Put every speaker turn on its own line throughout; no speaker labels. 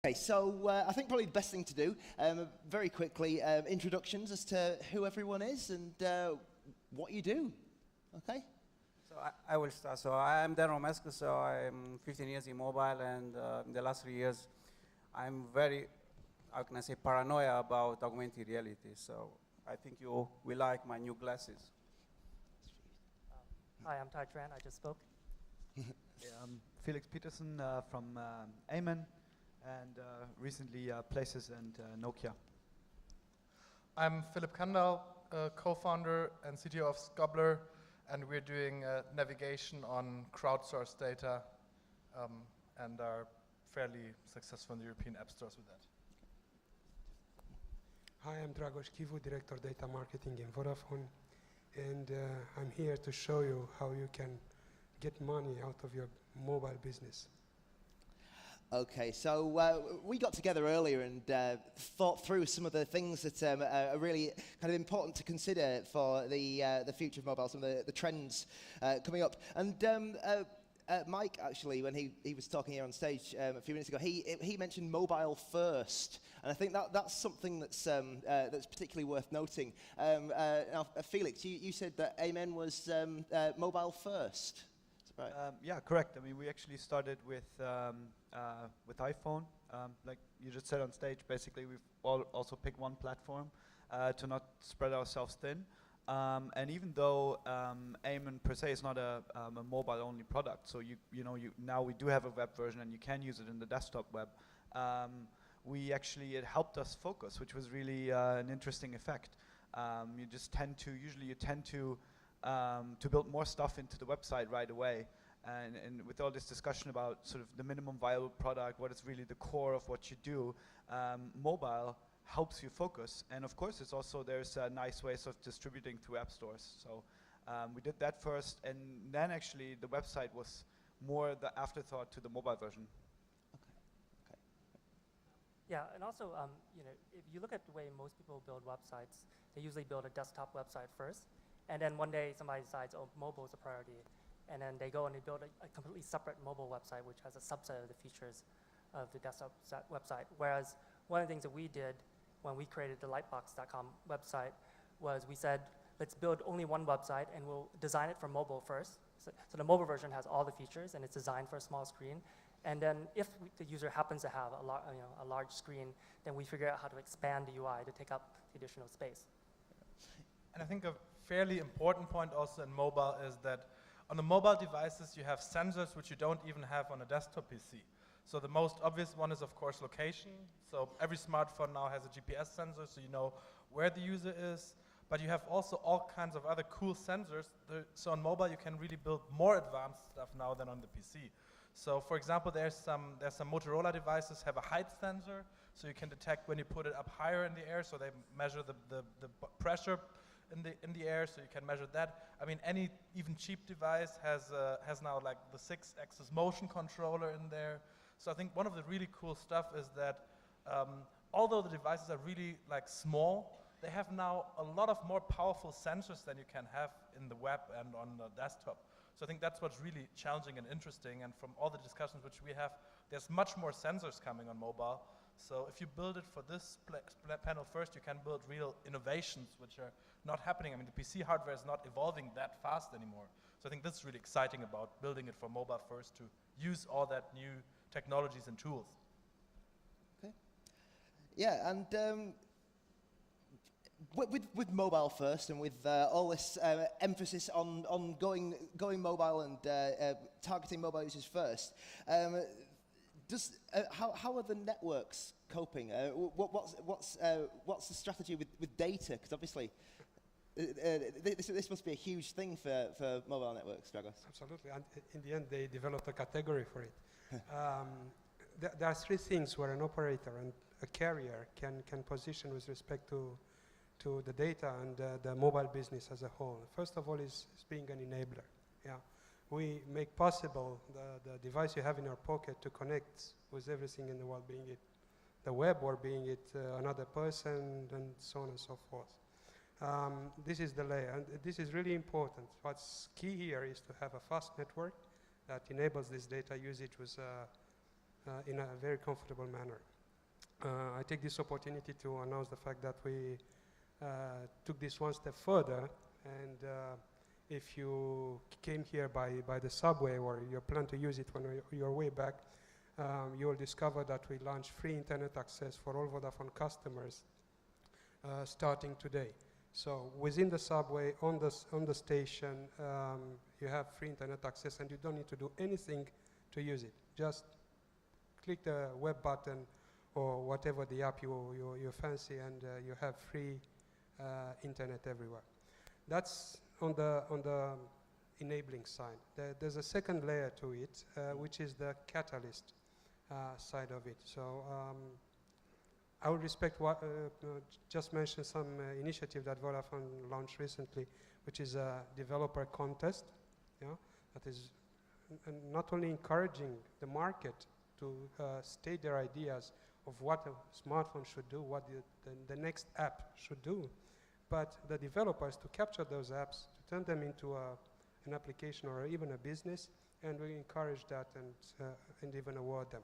Okay, so I think probably the best thing to do, very quickly, introductions as to who everyone is and what you do. Okay?
So I will start. So I'm Romescu, so I'm 15 years in mobile, and in the last 3 years, I'm very, how can I say, paranoia about augmented reality. So I think you will like my new glasses.
Hi, I'm Tran. I just spoke.
I'm Felix Petersen from Amen, and recently Places and Nokia.
I'm Philipp Kandal, co-founder and CTO of Scobbler, and we're doing navigation on crowdsourced data and are fairly successful in the European app stores with that.
Hi, I'm Dragos, Chivu, Director Data Marketing in Vodafone, and I'm here to show you how you can get money out of your mobile business.
Okay, so we got together earlier and thought through some of the things that are really kind of important to consider for the future of mobile, some of the trends coming up. And Mike, actually, when he was talking here on stage a few minutes ago, he mentioned mobile first, and I think that's something that's particularly worth noting. Now, Felix, you said that Amen was mobile first. Right.
Yeah, correct. I mean, we actually started with iPhone. Like you just said on stage, basically we've also picked one platform to not spread ourselves thin. And even though Amen per se is not a mobile-only product, so now we do have a web version and you can use it in the desktop web. It helped us focus, which was really an interesting effect. You tend to build more stuff into the website right away. And with all this discussion about sort of the minimum viable product, what is really the core of what you do, mobile helps you focus. And of course, there's nice ways of distributing through app stores. So we did that first, and then actually the website was more the afterthought to the mobile version.
Okay.
Yeah, and also, if you look at the way most people build websites, they usually build a desktop website first. And then one day somebody decides, oh, mobile is a priority. And then they go and they build a completely separate mobile website, which has a subset of the features of the desktop website. Whereas one of the things that we did when we created the lightbox.com website was we said, let's build only one website and we'll design it for mobile first. So the mobile version has all the features and it's designed for a small screen. And then if the user happens to have a large screen, then we figure out how to expand the UI to take up the additional space.
And I think a fairly important point also in mobile is that on the mobile devices you have sensors which you don't even have on a desktop PC. So the most obvious one is of course location. So every smartphone now has a GPS sensor, so you know where the user is. But you have also all kinds of other cool sensors. So on mobile you can really build more advanced stuff now than on the PC. So for example, there's some Motorola devices have a height sensor, so you can detect when you put it up higher in the air, so they measure the pressure in the air, so you can measure that. I mean, any even cheap device has now like the 6-axis motion controller in there. So I think one of the really cool stuff is that although the devices are really like small, they have now a lot of more powerful sensors than you can have in the web and on the desktop. So I think that's what's really challenging and interesting. And from all the discussions which we have, there's much more sensors coming on mobile. So if you build it for this panel first, you can build real innovations which are not happening. I mean, the PC hardware is not evolving that fast anymore. So I think this is really exciting about building it for mobile first to use all that new technologies and tools.
Okay. Yeah, and with mobile first, and with all this emphasis on going mobile and targeting mobile users first, how are the networks coping? What's the strategy with data? Because obviously, this must be a huge thing for mobile networks, Dragos.
Absolutely, and in the end, they developed a category for it. There are three things where an operator and a carrier can position with respect to the data and the mobile business as a whole. First of all is being an enabler. Yeah. We make possible the device you have in your pocket to connect with everything in the world, being it the web or being it another person, and so on and so forth. This is the layer, and this is really important. What's key here is to have a fast network that enables this data usage with in a very comfortable manner. I take this opportunity to announce the fact that we took this one step further, and if you came here by the subway or you plan to use it on your way back, you will discover that we launched free internet access for all Vodafone customers starting today. So within the subway, on the station, you have free internet access, and you don't need to do anything to use it. Just click the web button or whatever the app you fancy, and you have free internet everywhere. That's on the enabling side. There's a second layer to it, which is the catalyst side of it. So I would just mention some initiative that Vodafone launched recently, which is a developer contest, that is not only encouraging the market to state their ideas of what a smartphone should do, what the next app should do, but the developers to capture those apps, to turn them into an application or even a business, and we encourage that and even award them.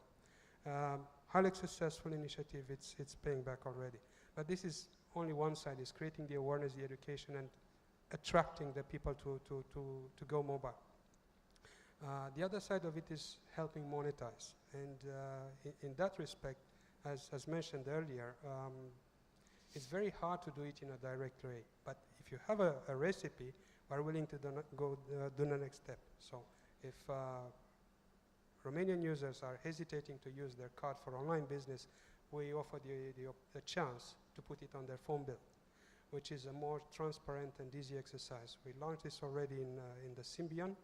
Highly successful initiative, it's paying back already. But this is only one side, is creating the awareness, the education, and attracting the people to go mobile. The other side of it is helping monetize. And in that respect, as mentioned earlier, it's very hard to do it in a direct way. But if you have a recipe, we're willing to do the next step. So if Romanian users are hesitating to use their card for online business, we offer the chance to put it on their phone bill, which is a more transparent and easy exercise. We launched this already in the Symbian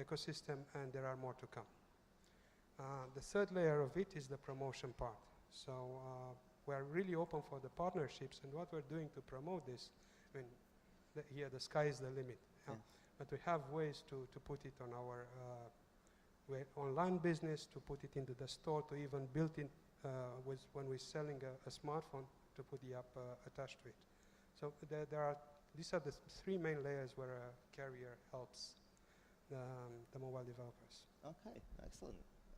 ecosystem, and there are more to come. The third layer of it is the promotion part. So we're really open for the partnerships, and what we're doing to promote this, I mean, here the sky is the limit. Yeah? But we have ways to put it on our online business, to put it into the store, to even build in when we're selling a smartphone, to put the app attached to it. So these are the three main layers where a carrier helps the mobile developers.
Okay, excellent.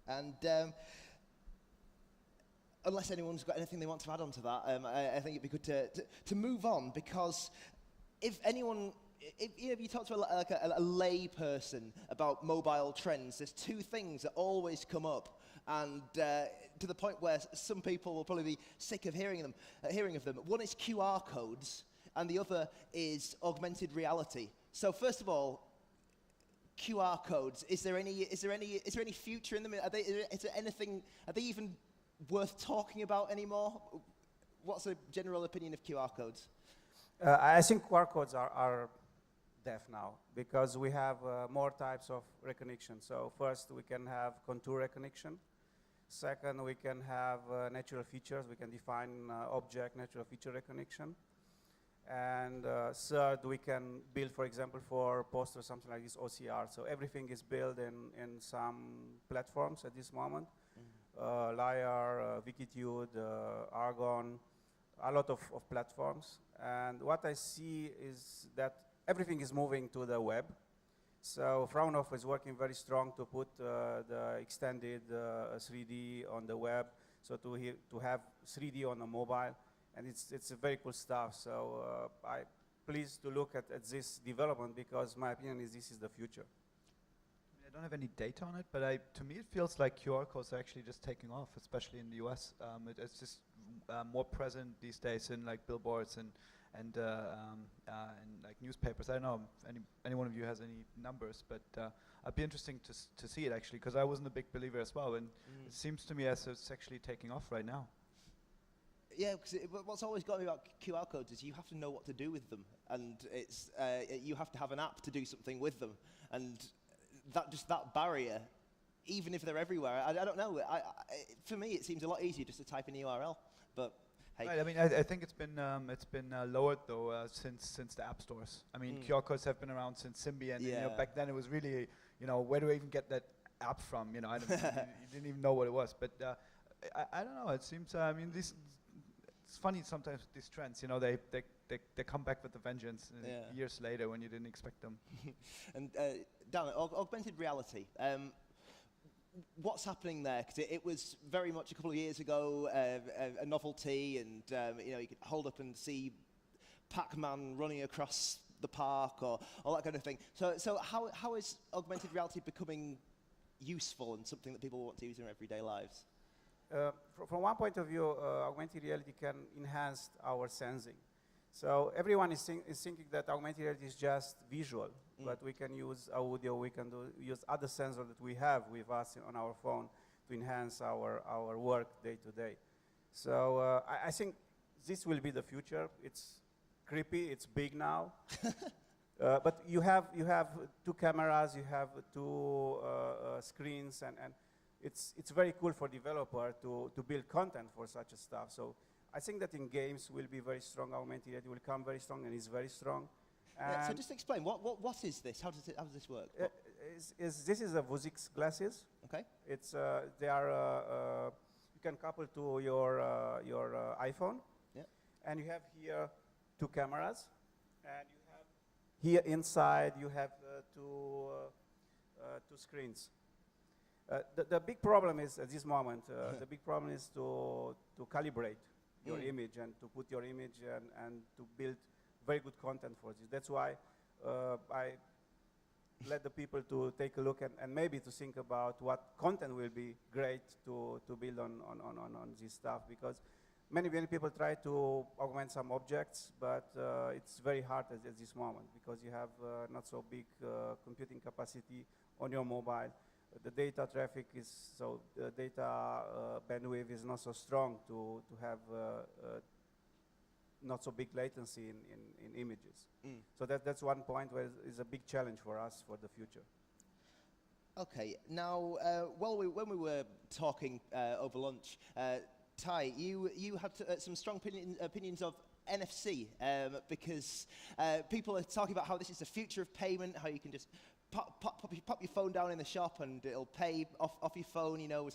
And unless anyone's got anything they want to add on to that, I think it'd be good to move on, because if anyone, if you talk to a lay person about mobile trends, there's two things that always come up, and to the point where some people will probably be sick of hearing of them. One is QR codes, and the other is augmented reality. So first of all, QR codes. Is there any future in them? Are they even worth talking about anymore? What's the general opinion of QR codes?
I think QR codes are deaf now, because we have more types of recognition. So first, we can have contour recognition. Second, we can have natural features. We can define object natural feature recognition. And third, we can build, for example, for post or something like this, OCR. So everything is built in some platforms at this moment. Lyre, Wikitude, Argon, a lot of platforms. And what I see is that everything is moving to the web. So Fraunhofer is working very strong to put the extended 3D on the web, so to have 3D on a mobile, and it's a very cool stuff. So I'm pleased to look at this development, because my opinion is this is the future.
I don't have any data on it, but to me it feels like QR codes are actually just taking off, especially in the US. It's just more present these days in like billboards and like newspapers. I don't know if any one of you has any numbers, but I'd be interesting to see it actually, because I wasn't a big believer as well, and it seems to me as it's actually taking off right now.
Yeah, because what's always got me about QR codes is you have to know what to do with them, and it's you have to have an app to do something with them, and that barrier, even if they're everywhere, I don't know. For me, it seems a lot easier just to type in the URL, but. Hey.
Right, I mean, I think it's been lowered though since the app stores. I mean, QR codes have been around since Symbian. And, back then it was really, where do I even get that app from? I don't, you didn't even know what it was. But I don't know. It seems. I mean, it's funny sometimes with these trends. They come back with a vengeance years later when you didn't expect them.
And Dan, augmented reality. what's happening there? Because it was very much a couple of years ago a novelty, and you know, you could hold up and see Pac-Man running across the park or all that kind of thing. So how is augmented reality becoming useful and something that people want to use in their everyday lives?
From one point of view, augmented reality can enhance our sensing. So everyone is thinking that augmented reality is just visual, but we can use audio, we can use other sensors that we have with us on our phone to enhance our work day to day. So I think this will be the future. It's creepy, it's big now. But you have 2 cameras, you have 2 screens, and it's very cool for developer to build content for such a stuff. So I think that in games will be very strong. Augmented reality will come very strong, and is very strong.
Yeah, so just explain, what is this? How does this work?
This is a Vuzix glasses.
Okay.
It's they are you can couple to your iPhone.
Yeah.
And you have here 2 cameras, and you have here inside you have 2 screens. The big problem is at this moment. The big problem is to calibrate your image and to put your image and to build very good content for this. That's why I let the people to take a look and maybe to think about what content will be great to build on this stuff, because many people try to augment some objects, but it's very hard at this moment because you have not so big computing capacity on your mobile. The data traffic is the data bandwidth is not so strong to have not so big latency in images. So that's one point where is a big challenge for us for the future.
Okay, now when we were talking over lunch, Ty, you had some strong opinions of NFC because people are talking about how this is the future of payment, how you can just pop your phone down in the shop and it'll pay off your phone. You know,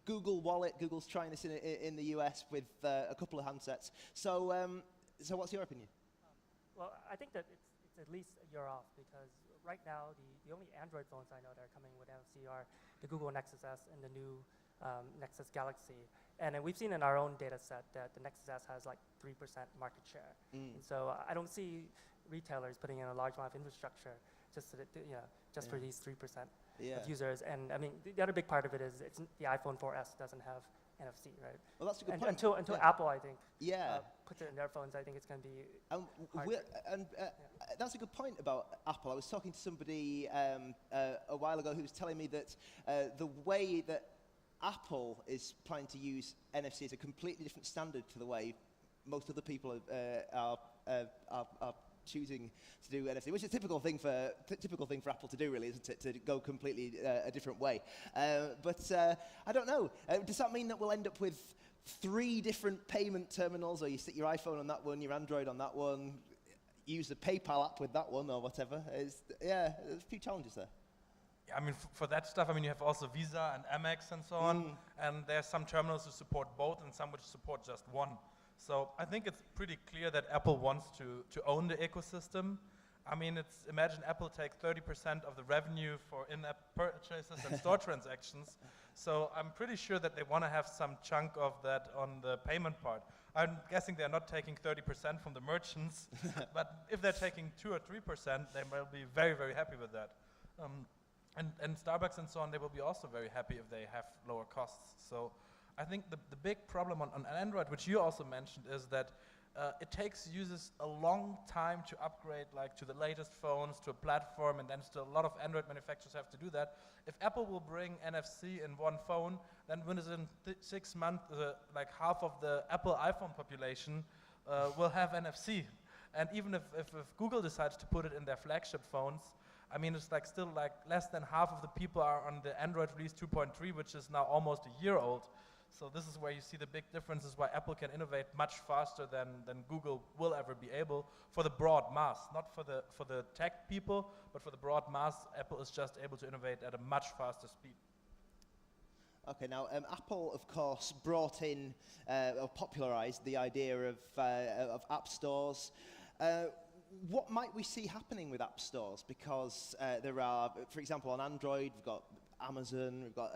Google Wallet. Google's trying this in the US with a couple of handsets. So what's your opinion?
Well, I think that it's at least a year off, because right now the only Android phones I know that are coming with NFC are the Google Nexus S and the new Nexus Galaxy. And then we've seen in our own data set that the Nexus S has like 3% market share. And so I don't see retailers putting in a large amount of infrastructure just for these 3% of users. And I mean, the other big part of it is the iPhone 4S doesn't have NFC, right?
Well, that's a good point.
Until Apple, I think,
Yeah.
puts it in their phones, I think it's going to be
that's a good point about Apple. I was talking to somebody a while ago who was telling me that the way that Apple is planning to use NFC is a completely different standard to the way most other people are choosing to do NFC, which is a typical thing for Apple to do, really, isn't it? To go completely a different way. But I don't know. Does that mean that we'll end up with 3 different payment terminals, or you stick your iPhone on that one, your Android on that one, use the PayPal app with that one, or whatever? There's a few challenges there.
Yeah, I mean, for that stuff, I mean, you have also Visa and Amex and so on, and there's some terminals who support both and some which support just one. So I think it's pretty clear that Apple wants to own the ecosystem. I mean, imagine Apple takes 30% of the revenue for in-app purchases and store transactions. So I'm pretty sure that they want to have some chunk of that on the payment part. I'm guessing they're not taking 30% from the merchants, but if they're taking 2 or 3%, they will be very, very happy with that. And Starbucks and so on, they will be also very happy if they have lower costs. So I think the big problem on Android, which you also mentioned, is that it takes users a long time to upgrade, like to the latest phones, to a platform, and then still a lot of Android manufacturers have to do that. If Apple will bring NFC in one phone, then within 6 months, like half of the Apple iPhone population will have NFC. And even if Google decides to put it in their flagship phones, I mean, it's like still like less than half of the people are on the Android release 2.3, which is now almost a year old. So this is where you see the big differences, why Apple can innovate much faster than Google will ever be able for the broad mass, not for the tech people, but for the broad mass. Apple is just able to innovate at a much faster speed.
Okay, now Apple, of course, brought in or popularized the idea of app stores. What might we see happening with app stores? Because there are, for example, on Android, we've got Amazon, we've got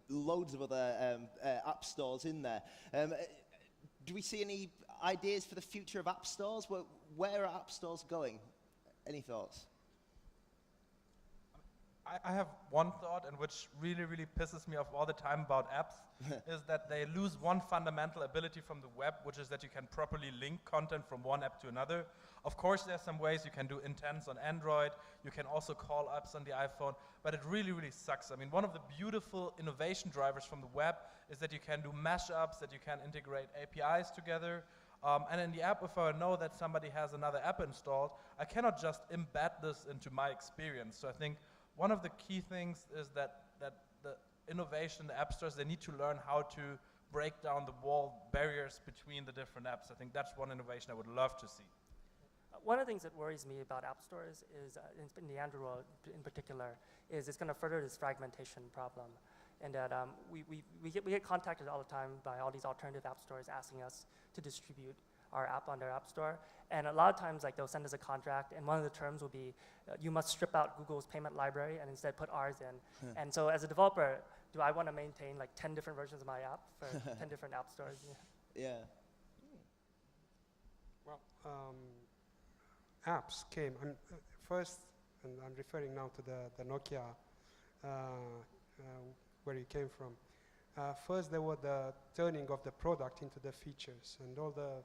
loads of other app stores in there. Do we see any ideas for the future of app stores? Where are app stores going? Any thoughts?
I have one thought, and which really, really pisses me off all the time about apps, is that they lose one fundamental ability from the web, which is that you can properly link content from one app to another. Of course, there's some ways you can do intents on Android. You can also call apps on the iPhone, but it really, really sucks. I mean, one of the beautiful innovation drivers from the web is that you can do mashups, that you can integrate APIs together. And in the app, if I know that somebody has another app installed, I cannot just embed this into my experience. So I think one of the key things is that the innovation, the app stores, they need to learn how to break down the wall barriers between the different apps. I think that's one innovation I would love to see.
One of the things that worries me about app stores is, in the Android world in particular, is it's going to further this fragmentation problem. And that we get contacted all the time by all these alternative app stores asking us to distribute our app on their app store. And a lot of times, like, they'll send us a contract, and one of the terms will be, you must strip out Google's payment library and instead put ours in. And so as a developer, do I want to maintain like 10 different versions of my app for 10 different app stores?
Yeah.
Well, apps came, first, and I'm referring now to the Nokia, where it came from. First, there was the turning of the product into the features, and all the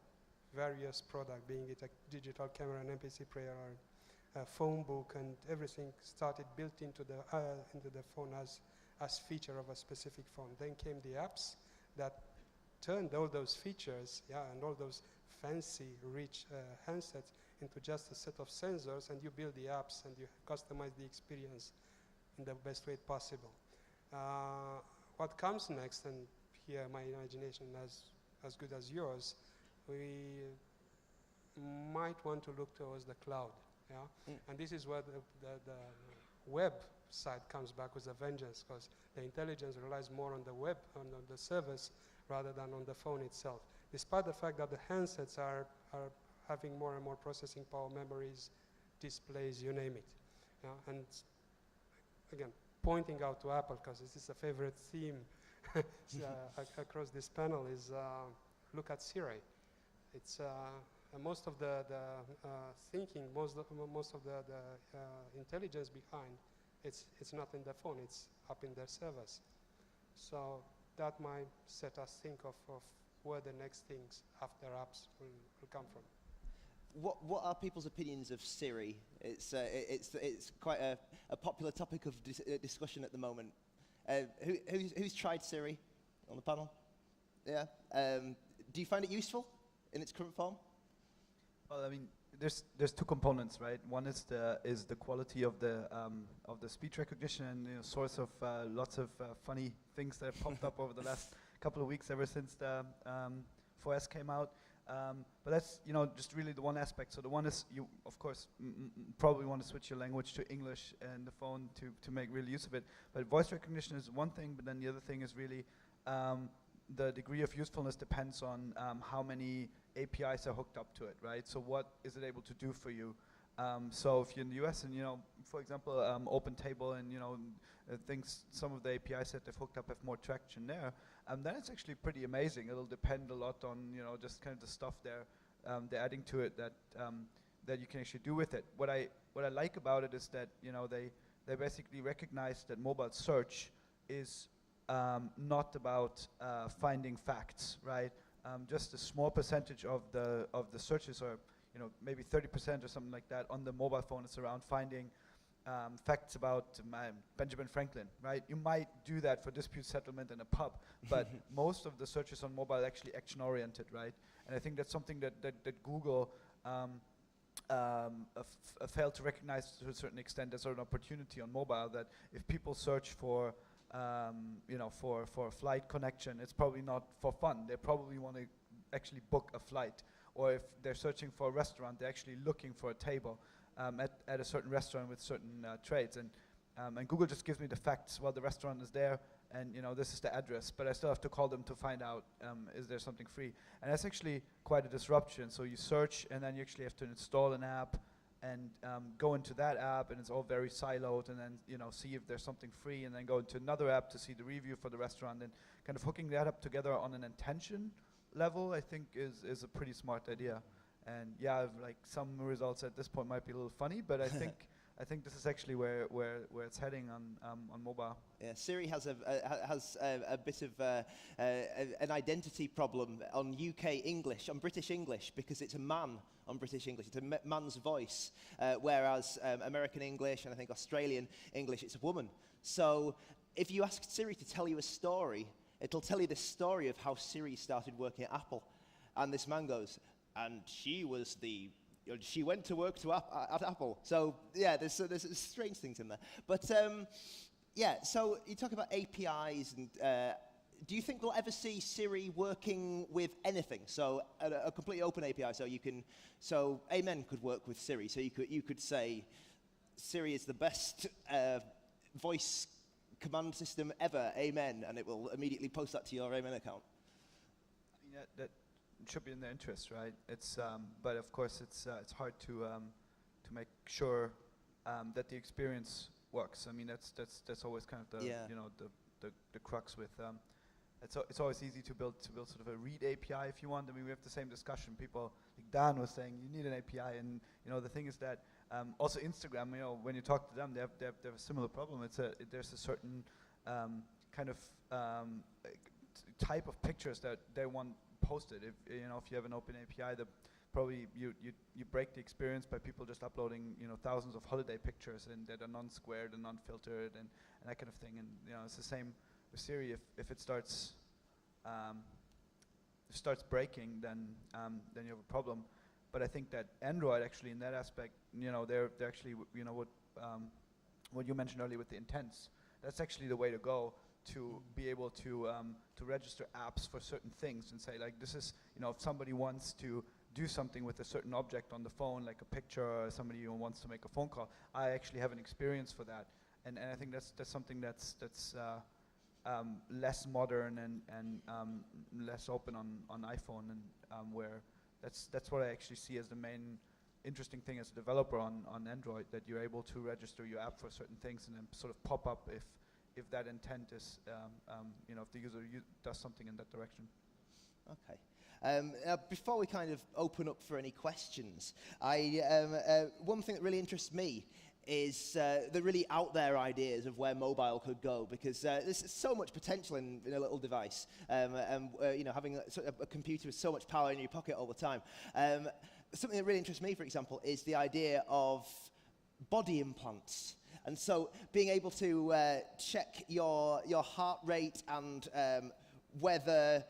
various products, being it a digital camera, an MP3 player, or a phone book, and everything started built into the phone as feature of a specific phone. Then came the apps that turned all those features, and all those fancy, rich handsets into just a set of sensors, and you build the apps and you customize the experience in the best way possible. What comes next, and here my imagination is as good as yours, we might want to look towards the cloud, and this is where the web side comes back with a vengeance, because the intelligence relies more on the web, on the service, rather than on the phone itself. Despite the fact that the handsets are having more and more processing power, memories, displays, you name it. And again, pointing out to Apple, because this is a favorite theme across this panel, is look at Siri. It's most of the thinking, most of the intelligence behind, it's not in the phone, it's up in their servers. So that might set us think of where the next things after apps will come from.
What are people's opinions of Siri? It's quite a popular topic of discussion at the moment. Who's tried Siri on the panel? Yeah. Do you find it useful in its current form?
Well, I mean, there's two components, right? One is the quality of the speech recognition, and source of lots of funny things that have popped up over the last couple of weeks, ever since the 4S came out. But that's just really the one aspect. So the one is you, of course, probably want to switch your language to English and the phone to make real use of it. But voice recognition is one thing, but then the other thing is really the degree of usefulness depends on how many APIs are hooked up to it, right? So what is it able to do for you? So if you're in the US and, for example, OpenTable and, some of the APIs that they've hooked up have more traction there, then it's actually pretty amazing. It'll depend a lot on, just kind of the stuff they're adding to it that you can actually do with it. What I like about it is that, they basically recognize that mobile search is not about finding facts, right? Just a small percentage of the searches, or maybe 30% or something like that on the mobile phone is around finding facts about Benjamin Franklin, right? You might do that for dispute settlement in a pub, but most of the searches on mobile are actually action-oriented, right? And I think that's something that Google failed to recognize to a certain extent as an opportunity on mobile, that if people search for for a flight connection, it's probably not for fun. They probably want to actually book a flight. Or if they're searching for a restaurant, they're actually looking for a table at a certain restaurant with certain trades. And Google just gives me the facts. Well, the restaurant is there, and this is the address. But I still have to call them to find out, is there something free? And that's actually quite a disruption. So you search, and then you actually have to install an app, and go into that app, and it's all very siloed, and then see if there's something free, and then go into another app to see the review for the restaurant, and kind of hooking that up together on an intention level, I think is a pretty smart idea. And yeah, like some results at this point might be a little funny, but I think this is actually where it's heading on mobile.
Yeah, Siri has a bit of an identity problem on UK English, on British English, because it's a man on British English. It's a man's voice, whereas American English and I think Australian English, it's a woman. So if you ask Siri to tell you a story, it'll tell you the story of how Siri started working at Apple. And this man goes, and she went to work at Apple. So yeah, there's strange things in there. But yeah, so you talk about APIs, and do you think we'll ever see Siri working with anything? So a completely open API, so Amen could work with Siri. So you could say, Siri is the best voice command system ever, Amen, and it will immediately post that to your Amen account.
I mean, that should be in their interest, right? It's but of course it's hard to make sure that the experience works. I mean, that's always kind of the crux with. It's always easy to build sort of a read API if you want. I mean, we have the same discussion. People, like Dan was saying, you need an API, and the thing is that also Instagram, when you talk to them, they have a similar problem. There's a certain kind of type of pictures that they want posted. If you have an open API, that probably you break the experience by people just uploading thousands of holiday pictures and that are non-squared and non-filtered and that kind of thing. And it's the same with Siri. If it starts breaking, then you have a problem. But I think that Android actually in that aspect, they're actually what you mentioned earlier with the intents. That's actually the way to go, to be able to register apps for certain things and say, like, this is, if somebody wants to do something with a certain object on the phone, like a picture, or somebody who wants to make a phone call, I actually have an experience for that. And I think that's something that's less modern and less open on iPhone, and where that's what I actually see as the main interesting thing as a developer on Android, that you're able to register your app for certain things and then sort of pop up if that intent is, if the user does something in that direction.
Okay. Before we kind of open up for any questions, one thing that really interests me is the really out there ideas of where mobile could go, because there's so much potential in a little device, having a computer with so much power in your pocket all the time. Something that really interests me, for example, is the idea of body implants. And so being able to check your heart rate and whether,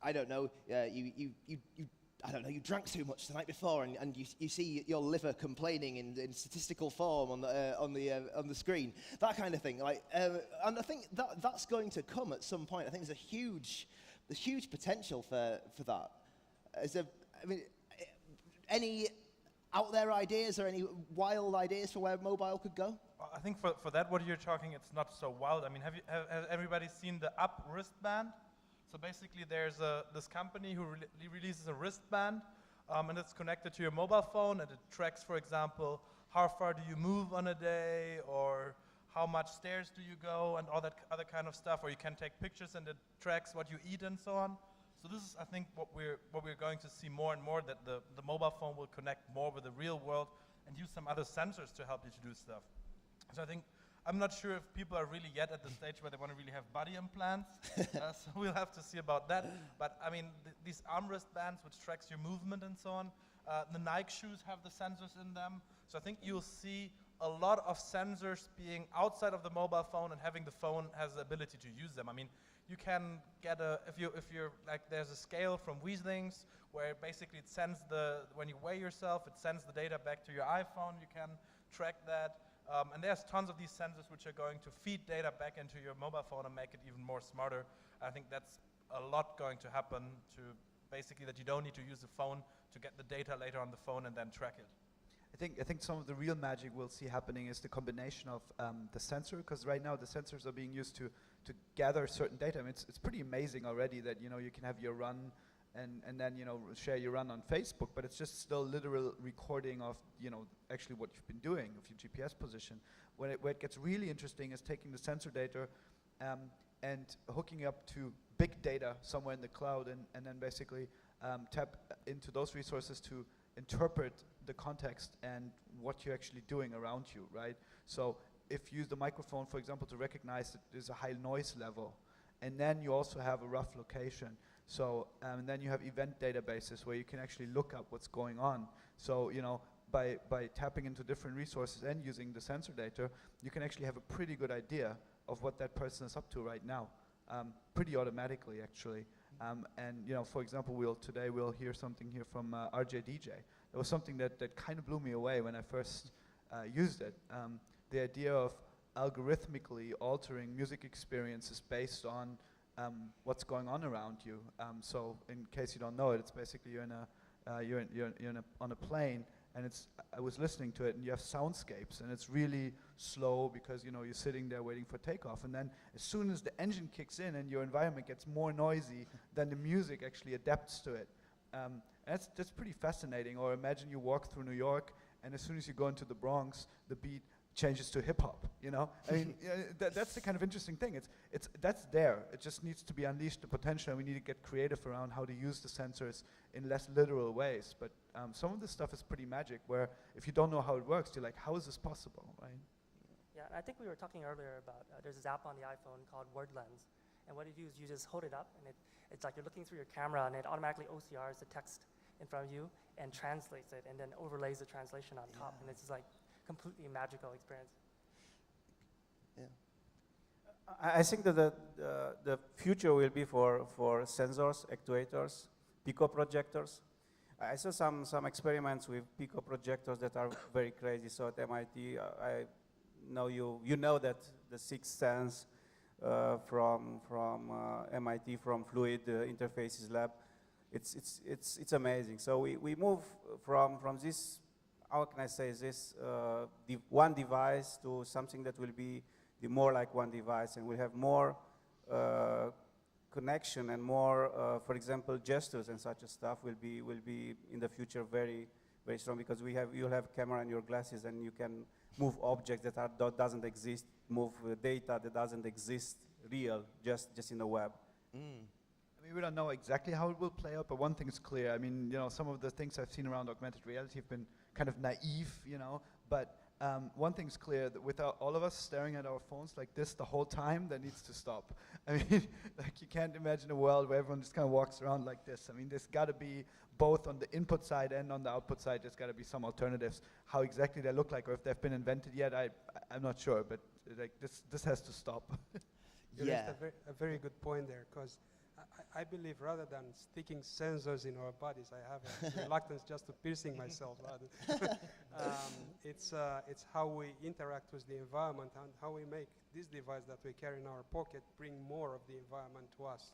I don't know, you drank too much the night before, and you see your liver complaining in statistical form on the screen, that kind of thing. And I think that's going to come at some point. I think there's huge potential for that. Any out there ideas or any wild ideas for where mobile could go?
I think for that, what you're talking, it's not so wild. I mean, has everybody seen the Up wristband? So basically, there's this company who releases a wristband, and it's connected to your mobile phone, and it tracks, for example, how far do you move on a day, or how much stairs do you go, and all that other kind of stuff. Or you can take pictures, and it tracks what you eat and so on. So this is, I think, what we're going to see more and more, that the mobile phone will connect more with the real world and use some other sensors to help you to do stuff. So I think, I'm not sure if people are really yet at the stage where they want to really have body implants, so we'll have to see about that. But I mean, these arm wristbands, which tracks your movement and so on, the Nike shoes have the sensors in them. So I think you'll see a lot of sensors being outside of the mobile phone and having the phone has the ability to use them. I mean, you can get if you're like, there's a scale from Weaslings where basically it sends when you weigh yourself, it sends the data back to your iPhone. You can track that. And there's tons of these sensors which are going to feed data back into your mobile phone and make it even more smarter. I think that's a lot going to happen, to basically that you don't need to use the phone to get the data later on the phone and then track it.
I think some of the real magic we'll see happening is the combination of the sensor, because right now the sensors are being used to gather certain data. I mean, it's pretty amazing already that you can have your run and then share your run on Facebook, but it's just still literal recording of actually what you've been doing, of your GPS position. Where it gets really interesting is taking the sensor data and hooking up to big data somewhere in the cloud, and then basically tap into those resources to interpret the context and what you're actually doing around you, right? So if you use the microphone, for example, to recognize that there's a high noise level, and then you also have a rough location. So and then you have event databases where you can actually look up what's going on. So by tapping into different resources and using the sensor data, you can actually have a pretty good idea of what that person is up to right now, pretty automatically actually. And for example, today we'll hear something here from RJDJ. It was something that kind of blew me away when I first used it. The idea of algorithmically altering music experiences based on what's going on around you. So in case you don't know it, it's basically you're on a plane, and I was listening to it, and you have soundscapes, and it's really slow because you're sitting there waiting for takeoff, and then as soon as the engine kicks in and your environment gets more noisy, then the music actually adapts to it. And that's pretty fascinating. Or imagine you walk through New York, and as soon as you go into the Bronx, the beat changes to hip hop. I mean, that's the kind of interesting thing. That's there. It just needs to be unleashed, the potential, and we need to get creative around how to use the sensors in less literal ways. But some of this stuff is pretty magic, where if you don't know how it works, you're like, how is this possible, right?
Yeah, I think we were talking earlier about there's this app on the iPhone called Word Lens, and what you do is you just hold it up, and it's like you're looking through your camera, and it automatically OCRs the text in front of you and translates it, and then overlays the translation on top, and it's just like completely magical experience.
Yeah.
I think that the future will be for sensors, actuators, pico projectors. I saw some experiments with pico projectors that are very crazy. So at MIT, I know you know that the Sixth Sense from MIT, from Fluid Interfaces Lab, it's amazing. So we move from this, how can I say this, one device to something that will be more like one device, and we'll have more connection and more, for example, gestures and such a stuff will be in the future very, very strong, because you'll have camera in your glasses, and you can move objects that doesn't exist, move data that doesn't exist real, just in the web.
I mean, we don't know exactly how it will play out, but one thing is clear. I mean, some of the things I've seen around augmented reality have been kind of naive, but one thing's clear, that without all of us staring at our phones like this the whole time, that needs to stop. I mean, like, you can't imagine a world where everyone just kind of walks around like this. I mean, there's got to be, both on the input side and on the output side, there's got to be some alternatives. How exactly they look like, or if they've been invented yet, I'm not sure, but like this has to stop.
You raised a very good point there, because I believe rather than sticking sensors in our bodies, I have a reluctance just to piercing myself. It's how we interact with the environment, and how we make this device that we carry in our pocket bring more of the environment to us.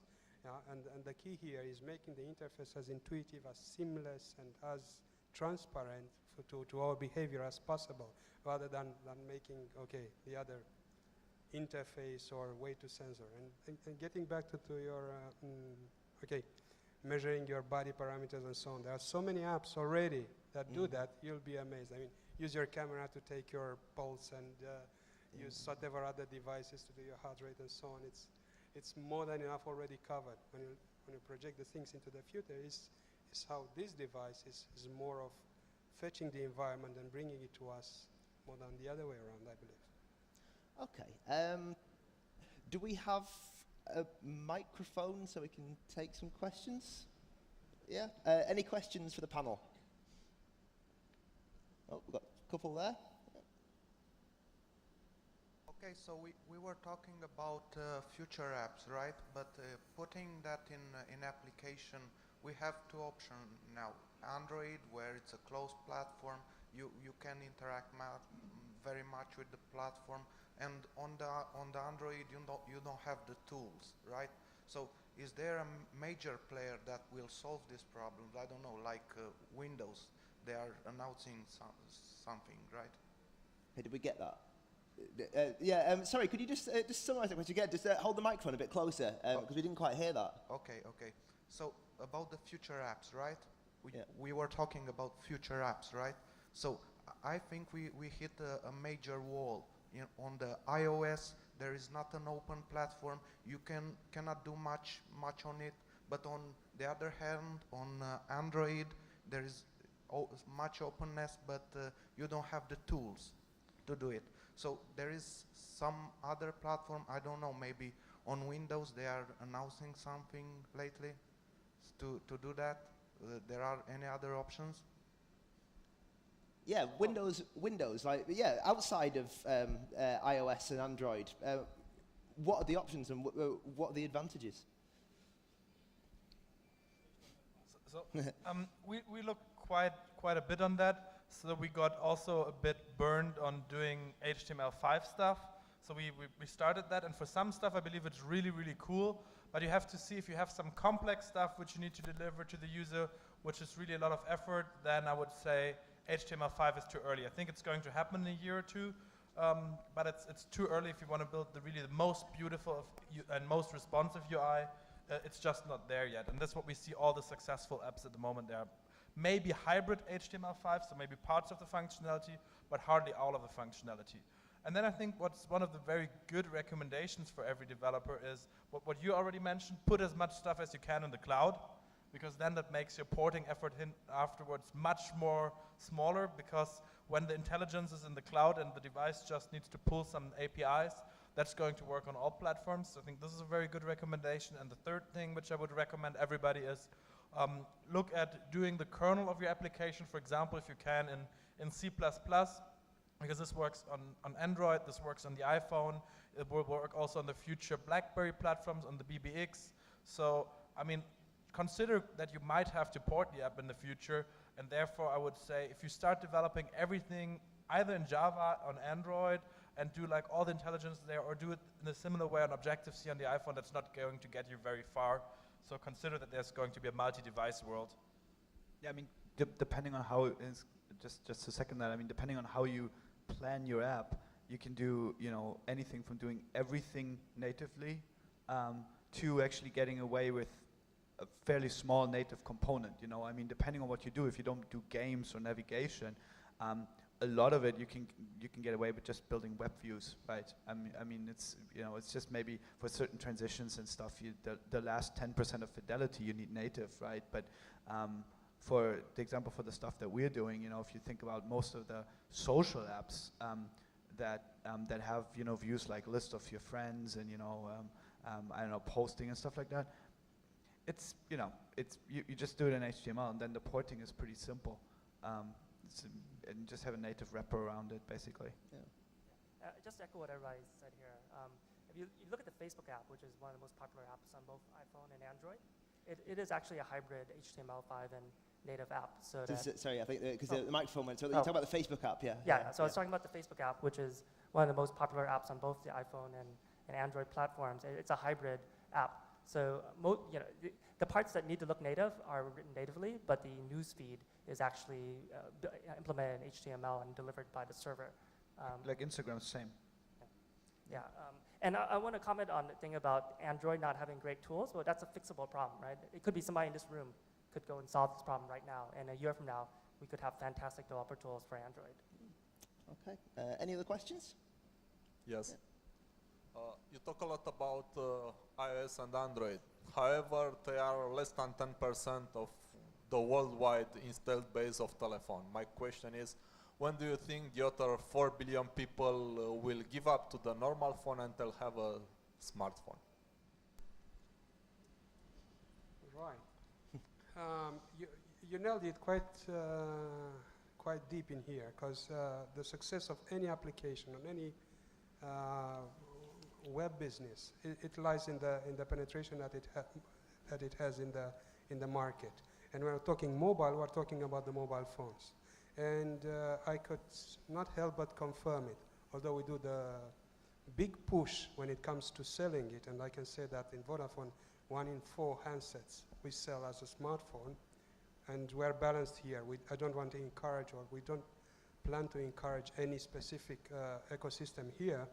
And the key here is making the interface as intuitive, as seamless, and as transparent to our behavior as possible, rather than making, the other interface or way to sensor. And getting back to your, measuring your body parameters and so on. There are so many apps already that do that. You'll be amazed. I mean, use your camera to take your pulse, and use whatever other devices to do your heart rate and so on. It's more than enough already covered. When you project the things into the future, is how this device is more of fetching the environment and bringing it to us, more than the other way around, I believe.
Okay. Do we have a microphone so we can take some questions? Yeah. Any questions for the panel? Oh, we've got a couple there.
Okay, so we were talking about future apps, right? But putting that in application, we have two options now. Android, where it's a closed platform, you can interact very much with the platform, and on the Android you don't have the tools, right? So is there a major player that will solve this problem? I don't know, like Windows, they are announcing something, right?
Hey, did we get that? Sorry, could you just summarize that question again? Just hold the microphone a bit closer, because we didn't quite hear that.
Okay. So about the future apps, right?
Yeah.
We were talking about future apps, right? So I think we hit a major wall. On the iOS, there is not an open platform. You cannot do much on it. But on the other hand, on Android, there is much openness, but you don't have the tools to do it. So there is some other platform, I don't know, maybe on Windows they are announcing something lately to do that. There are any other options?
Yeah, Windows, like, yeah, outside of iOS and Android, what are the options and what are the advantages?
So we look quite a bit on that. So we got also a bit burned on doing HTML5 stuff. So we started that, and for some stuff I believe it's really, really cool. But you have to see if you have some complex stuff which you need to deliver to the user, which is really a lot of effort, then I would say HTML5 is too early. I think it's going to happen in a year or two, but it's too early if you want to build the most beautiful and most responsive UI. It's just not there yet, and that's what we see all the successful apps at the moment. They are maybe hybrid HTML5, so maybe parts of the functionality, but hardly all of the functionality. And then I think what's one of the very good recommendations for every developer is what you already mentioned, put as much stuff as you can in the cloud, because then that makes your porting effort afterwards much more smaller, because when the intelligence is in the cloud and the device just needs to pull some APIs, that's going to work on all platforms. So I think this is a very good recommendation. And the third thing which I would recommend everybody is look at doing the kernel of your application, for example, if you can, in C++, because this works on Android, this works on the iPhone, it will work also on the future BlackBerry platforms, on the BBX. So, I mean, consider that you might have to port the app in the future, and therefore I would say if you start developing everything either in Java on Android and do like all the intelligence there, or do it in a similar way on Objective-C on the iPhone, that's not going to get you very far. So consider that there's going to be a multi-device world.
Yeah, I mean, depending on how it is, just to second that, I mean, depending on how you plan your app, you can do, you know, anything from doing everything natively to actually getting away with a fairly small native component, you know. I mean, depending on what you do, if you don't do games or navigation, a lot of it you can get away with just building web views, right? I mean, it's, you know, it's just maybe for certain transitions and stuff, the last 10% of fidelity you need native, right? But for the example, for the stuff that we're doing, you know, if you think about most of the social apps that have, you know, views like list of your friends and, you know, I don't know, posting and stuff like that, it's, you know, it's you just do it in HTML, and then the porting is pretty simple. And just have a native wrapper around it, basically.
Yeah. Just to echo what everybody said here. If you look at the Facebook app, which is one of the most popular apps on both iPhone and Android, it is actually a hybrid HTML5 and native app. So
sorry, I think because the microphone went. So you talk about the Facebook app, yeah?
Yeah. So I was talking about the Facebook app, which is one of the most popular apps on both the iPhone and Android platforms. It's a hybrid app. So you know, the parts that need to look native are written natively, but the newsfeed is actually implemented in HTML and delivered by the server.
Like Instagram, same.
Yeah, and I want to comment on the thing about Android not having great tools. Well, that's a fixable problem, right? It could be somebody in this room could go and solve this problem right now, and a year from now, we could have fantastic developer tools for Android.
Okay. Any other questions?
Yes. You talk a lot about iOS and Android. However, they are less than 10% of the worldwide installed base of telephone. My question is, when do you think the other 4 billion people will give up to the normal phone and they'll have a smartphone?
Right. You nailed it quite deep in here, because the success of any application on any web business, it lies in the penetration that it has in the market. And when we're talking mobile, we're talking about the mobile phones. And I could not help but confirm it, although we do the big push when it comes to selling it. And I can say that in Vodafone, 1 in 4 handsets we sell as a smartphone. And we're balanced here. I don't want to encourage, or we don't plan to encourage any specific ecosystem here.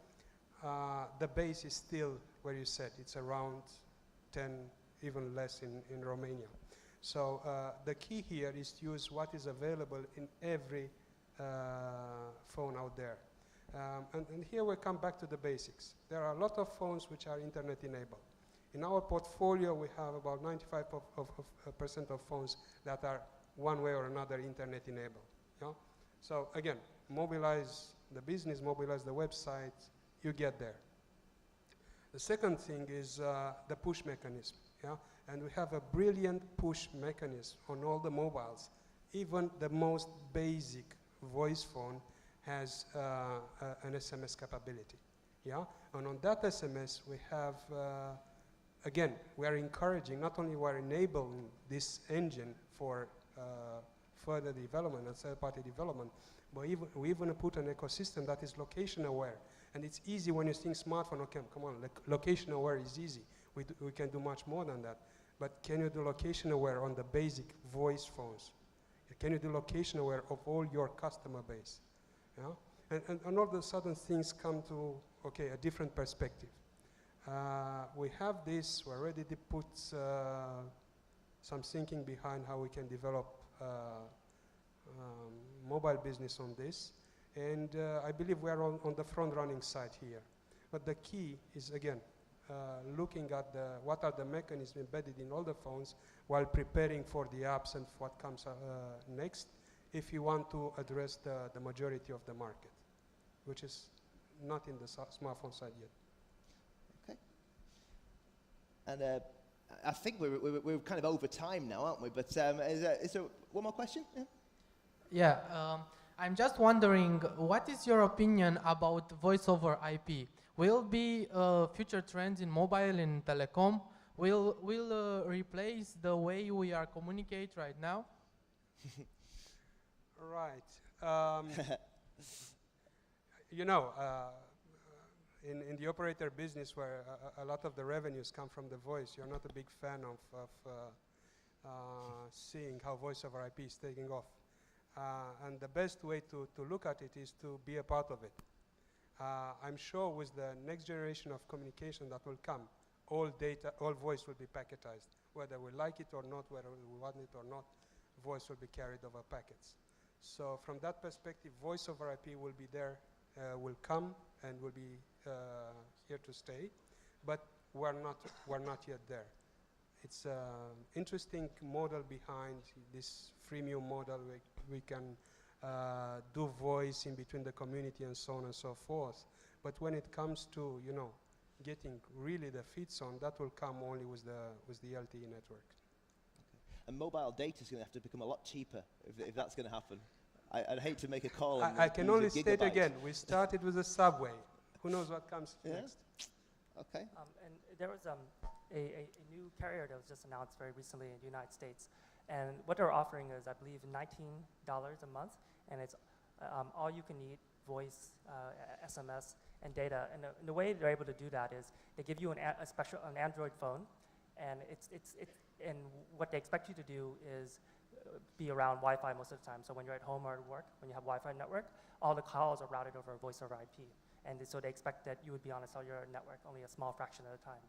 The base is still where you said, it's around 10, even less in Romania. So the key here is to use what is available in every phone out there. And here we come back to the basics. There are a lot of phones which are internet enabled. In our portfolio, we have about 95% of phones that are one way or another internet enabled. Yeah? So again, mobilize the business, mobilize the website, you get there. The second thing is the push mechanism. Yeah? And we have a brilliant push mechanism on all the mobiles. Even the most basic voice phone has an SMS capability. Yeah? And on that SMS, we have, again, we are encouraging, not only we are enabling this engine for further development and third-party development, but we even put an ecosystem that is location aware. And it's easy when you think smartphone, okay, come on, location aware is easy. We can do much more than that. But can you do location aware on the basic voice phones? Can you do location aware of all your customer base? Yeah? And all of a sudden things come to, okay, a different perspective. We have this, we already put some thinking behind how we can develop mobile business on this. And I believe we are on the front-running side here. But the key is, again, looking at what are the mechanisms embedded in all the phones while preparing for the apps and what comes next if you want to address the majority of the market, which is not in the smartphone side yet.
Okay. And I think we're kind of over time now, aren't we? But is there one more question?
Yeah. I'm just wondering, what is your opinion about voice over IP? Will be future trends in mobile and telecom? Will replace the way we are communicate right now?
Right. You know, in the operator business where a lot of the revenues come from the voice, you're not a big fan of seeing how voice over IP is taking off. And the best way to look at it is to be a part of it. I'm sure with the next generation of communication that will come, all data, all voice will be packetized. Whether we like it or not, whether we want it or not, voice will be carried over packets. So from that perspective, voice over IP will be there, will come and will be here to stay, but we're not yet there. It's an interesting model behind this freemium model. We can do voice in between the community and so on and so forth. But when it comes to, you know, getting really the feeds on, that will come only with the LTE network.
Okay. And mobile data is going to have to become a lot cheaper if that's going to happen. I'd hate to make a call.
I can only state again, we started with a subway. Who knows what comes next?
Okay.
And there was a new carrier that was just announced very recently in the United States. And what they're offering is, I believe, $19 a month. And it's all you can eat voice, SMS, and data. And the way they're able to do that is they give you an Android phone. And and what they expect you to do is be around Wi-Fi most of the time. So when you're at home or at work, when you have Wi-Fi network, all the calls are routed over voice over IP. And so they expect that you would be on a cellular network only a small fraction of the time.